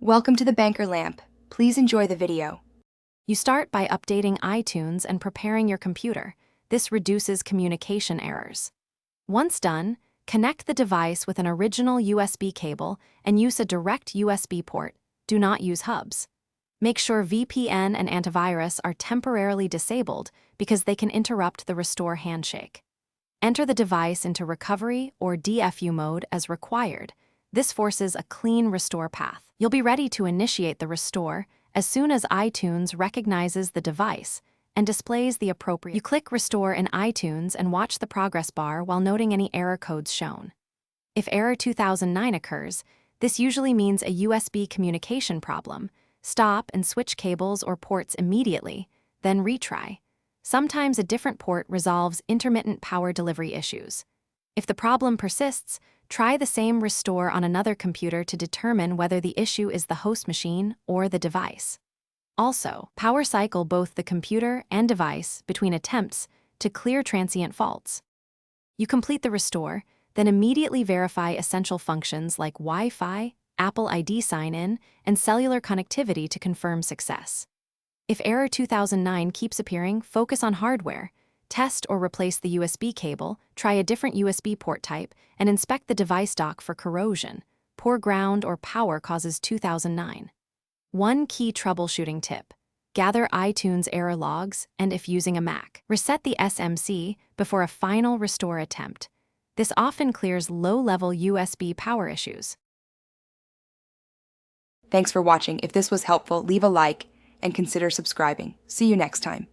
Welcome to the Banker Lamp. Please enjoy the video. You start by updating iTunes and preparing your computer. This reduces communication errors. Once done, connect the device with an original USB cable and use a direct USB port. Do not use hubs. Make sure VPN and antivirus are temporarily disabled because they can interrupt the restore handshake. Enter the device into recovery or DFU mode as required. This forces a clean restore path. You'll be ready to initiate the restore as soon as iTunes recognizes the device and displays the appropriate. You click Restore in iTunes and watch the progress bar while noting any error codes shown. If error 2009 occurs, this usually means a USB communication problem. Stop and switch cables or ports immediately, then retry. Sometimes a different port resolves intermittent power delivery issues. If the problem persists, try the same restore on another computer to determine whether the issue is the host machine or the device. Also, power cycle both the computer and device between attempts to clear transient faults. You complete the restore, then immediately verify essential functions like Wi-Fi, Apple ID sign-in, and cellular connectivity to confirm success. If error 2009 keeps appearing, focus on hardware. Test or replace the USB cable, try a different USB port type, and inspect the device dock for corrosion. Poor ground or power causes 2009. One key troubleshooting tip: gather iTunes error logs, and if using a Mac, reset the SMC before a final restore attempt. This often clears low-level USB power issues. Thanks for watching. If this was helpful, leave a like and consider subscribing. See you next time.